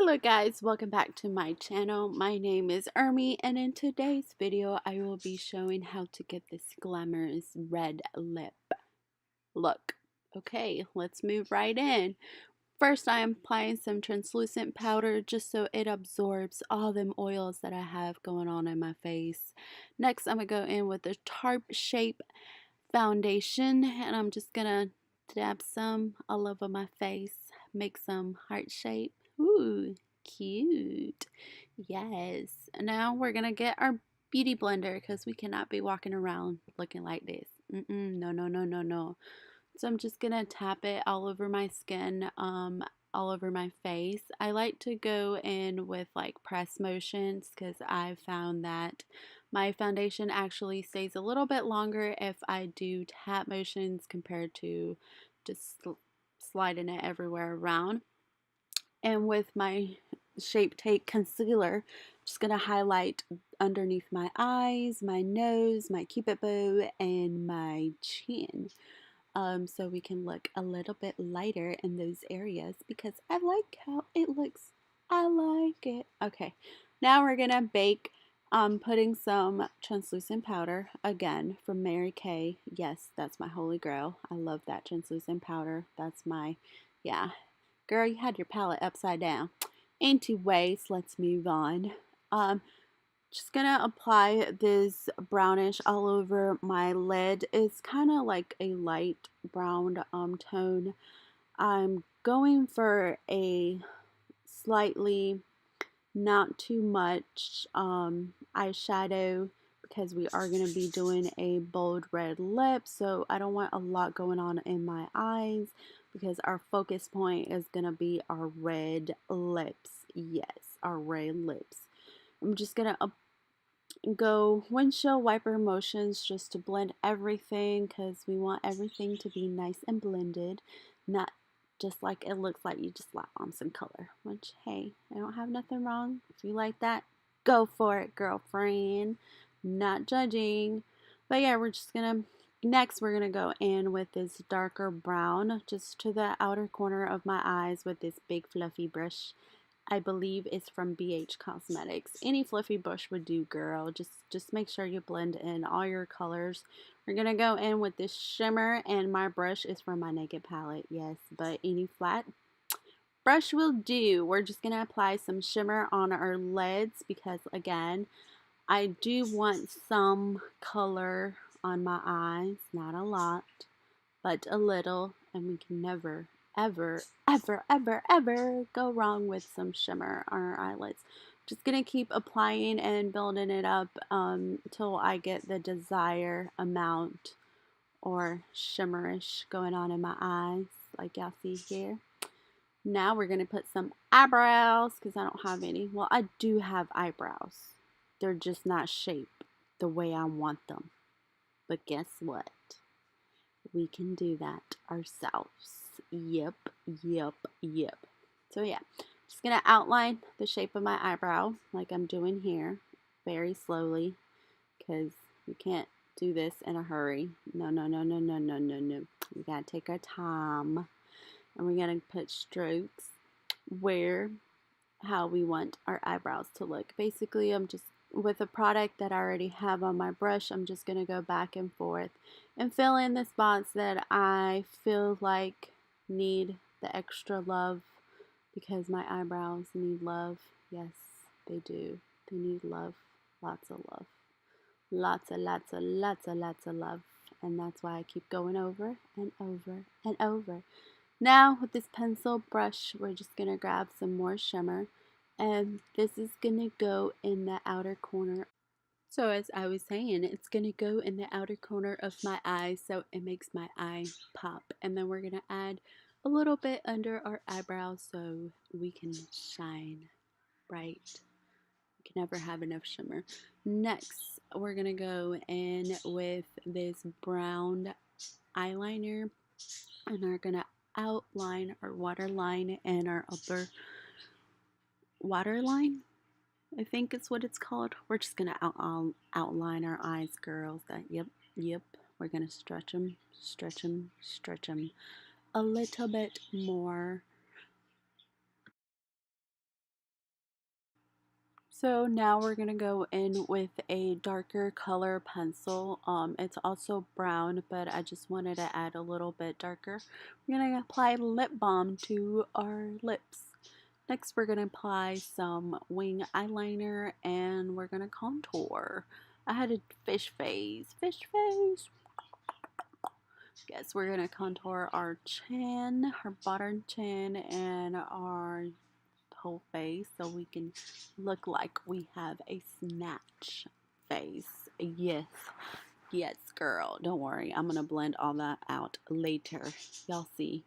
Hello guys, welcome back to my channel. My name is Ermy, and in today's video I will be showing how to get this glamorous red lip look. Okay, let's move right in. First, I am applying some translucent powder just so it absorbs all them oils that I have going on in my face. Next, I'm going to go in with the Tarte Shape foundation, and I'm just going to dab some all over my face, make some heart shape. Ooh, cute. Yes. Now we're going to get our beauty blender because we cannot be walking around looking like this. No, no, no, no, no. So I'm just going to tap it all over my skin, all over my face. I like to go in with like press motions because I found that my foundation actually stays a little bit longer if I do tap motions compared to just sliding it everywhere around. And with my Shape Tape concealer, I'm just going to highlight underneath my eyes, my nose, my cupid bow, and my chin. So we can look a little bit lighter in those areas because I like how it looks. I like it. Okay, now we're going to bake. Putting some translucent powder, again, from Mary Kay. Yes, that's my holy grail. I love that translucent powder. That's my, yeah. Girl, you had your palette upside down. Anyways, let's move on. Just gonna apply this brownish all over my lid. It's kind of like a light brown tone. I'm going for a slightly not too much eyeshadow because we are going to be doing a bold red lip, so I don't want a lot going on in my eyes because our focus point is going to be our red lips. Yes, our red lips. I'm just going to go windshield wiper motions just to blend everything because we want everything to be nice and blended, not just like it looks like you just slap on some color, which, hey, I don't have nothing wrong. If you like that, go for it, girlfriend. Not judging. But yeah, next we're gonna go in with this darker brown just to the outer corner of my eyes with this big fluffy brush. I believe it's from BH Cosmetics. Any fluffy brush would do, girl. Just make sure you blend in all your colors. We're going to go in with this shimmer, and my brush is from my Naked palette, yes, but any flat brush will do. We're just going to apply some shimmer on our lids because, again, I do want some color on my eyes. Not a lot, but a little, and we can never ever, ever, ever, ever go wrong with some shimmer on our eyelids. Just gonna keep applying and building it up until I get the desired amount or shimmerish going on in my eyes, like y'all see here. Now we're gonna put some eyebrows because I don't have any. Well, I do have eyebrows. They're just not shaped the way I want them. But guess what? We can do that ourselves. Yep, yep, yep. So yeah, just gonna outline the shape of my eyebrow like I'm doing here, very slowly, because we can't do this in a hurry. No, no, no, no, no, no, no, no. We gotta take our time, and we're gonna put strokes how we want our eyebrows to look. Basically, I'm just with a product that I already have on my brush, I'm just going to go back and forth and fill in the spots that I feel like need the extra love because my eyebrows need love. Yes, they do. They need love. Lots of love. Lots of, lots of, lots of, lots of love. And that's why I keep going over and over and over. Now with this pencil brush, we're just going to grab some more shimmer, and this is going to go in the outer corner. So as I was saying, it's going to go in the outer corner of my eye so it makes my eye pop. And then we're going to add a little bit under our eyebrows so we can shine bright. We can never have enough shimmer. Next, we're going to go in with this brown eyeliner, and we're going to outline our waterline and our upper waterline, I think is what it's called. We're just gonna outline our eyes, girls. Yep. We're gonna stretch them a little bit more. So now we're going to go in with a darker color pencil. It's also brown, but I just wanted to add a little bit darker. We're going to apply lip balm to our lips. Next, we're going to apply some wing eyeliner and we're going to contour. I had a fish face. Fish face. Yes, we're going to contour our chin, our bottom chin, and our whole face so we can look like we have a snatch face. Yes, yes, girl. Don't worry. I'm going to blend all that out later. Y'all see.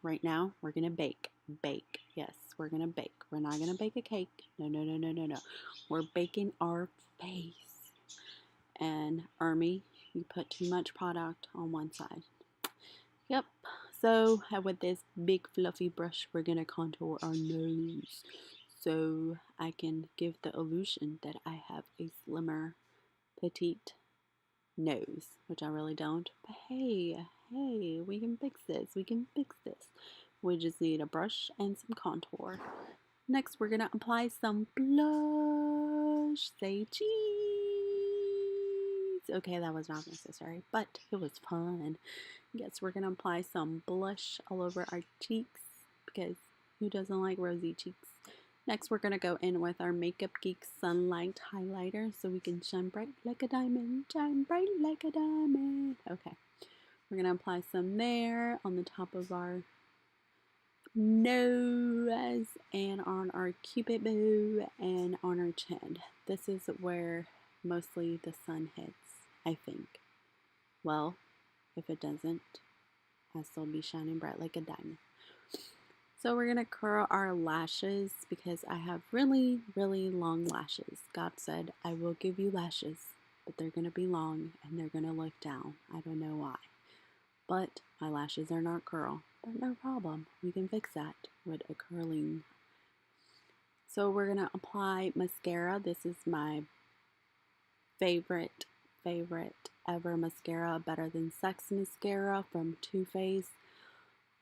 Right now, we're going to bake. Bake. Yes, we're going to bake. We're not going to bake a cake. No, no, no, no, no, no. We're baking our face. And Ermy, you put too much product on one side. Yep. So with this big fluffy brush, we're going to contour our nose. So I can give the illusion that I have a slimmer, petite nose, which I really don't. But hey, we can fix this. We can fix this. We just need a brush and some contour. Next, we're going to apply some blush. Say cheese. Okay, that was not necessary, but it was fun. Yes, we're going to apply some blush all over our cheeks because who doesn't like rosy cheeks? Next, we're going to go in with our Makeup Geek Sunlight Highlighter so we can shine bright like a diamond. Shine bright like a diamond. Okay, we're going to apply some there on the top of our nose and on our cupid bow and on our chin. This is where mostly the sun hits, I think. Well, if it doesn't, I'll still be shining bright like a diamond. So we're going to curl our lashes because I have really, really long lashes. God said, I will give you lashes, but they're going to be long and they're going to look down. I don't know why. But my lashes are not curl. But no problem. We can fix that with a curling. So we're going to apply mascara. This is my favorite ever mascara. Better Than Sex mascara from Too Faced.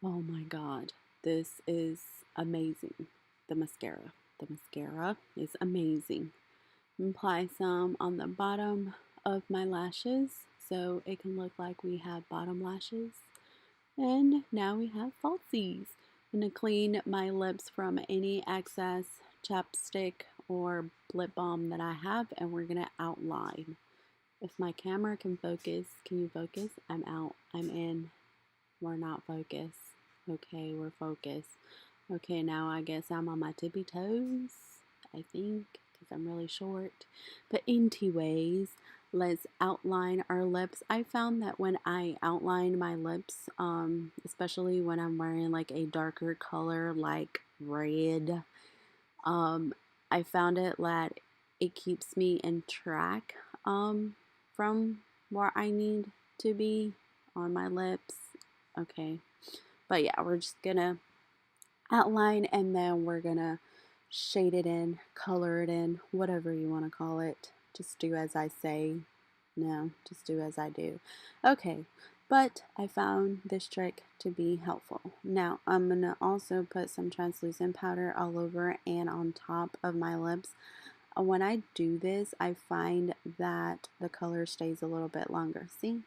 Oh my god. This is amazing. The mascara. The mascara is amazing. Apply some on the bottom of my lashes so it can look like we have bottom lashes. And now we have falsies. I'm going to clean my lips from any excess chapstick or lip balm that I have, and we're going to outline. If my camera can focus, can you focus? I'm out. I'm in. We're not focused. Okay, we're focused. Okay, now I guess I'm on my tippy toes, I think, because I'm really short. But anyways, let's outline our lips. I found that when I outline my lips, especially when I'm wearing like a darker color like red, I found it that it keeps me in track from where I need to be on my lips. Okay, but yeah, we're just gonna outline and then we're gonna shade it in, color it in, whatever you want to call it. Just do as I say. No, just do as I do. Okay, but I found this trick to be helpful. Now I'm gonna also put some translucent powder all over and on top of my lips. When I do this, I find that the color stays a little bit longer. See?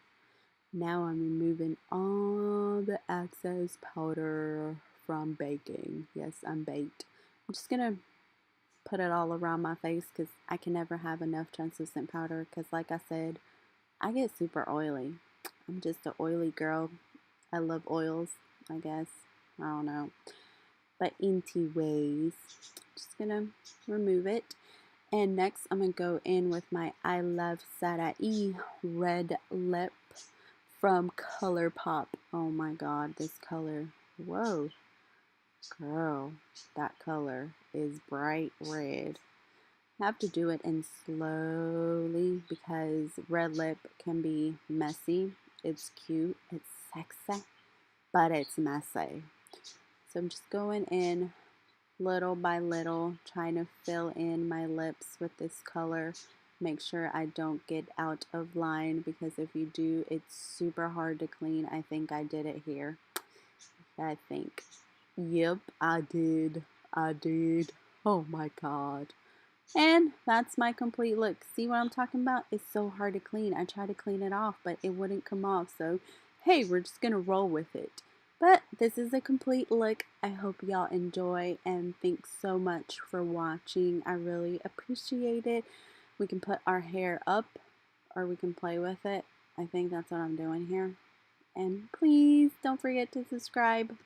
Now I'm removing all the excess powder from baking. Yes, I'm baked. I'm just gonna put it all around my face because I can never have enough translucent powder because like I said, I get super oily. I'm just an oily girl. I love oils, I guess. I don't know. But anyways, just gonna remove it. And next I'm gonna go in with my I Love Sarai red lip from ColourPop. Oh my god, this color. Whoa. Girl, that color is bright red. I have to do it in slowly because red lip can be messy. It's cute, it's sexy, but it's messy. So I'm just going in little by little, trying to fill in my lips with this color. Make sure I don't get out of line because if you do, it's super hard to clean. I think I did it here. I think. Yep, I did. Oh my god. And that's my complete look. See what I'm talking about? It's so hard to clean. I tried to clean it off, but it wouldn't come off. So, hey, we're just going to roll with it. But this is a complete look. I hope y'all enjoy, and thanks so much for watching. I really appreciate it. We can put our hair up or we can play with it. I think that's what I'm doing here. And please don't forget to subscribe.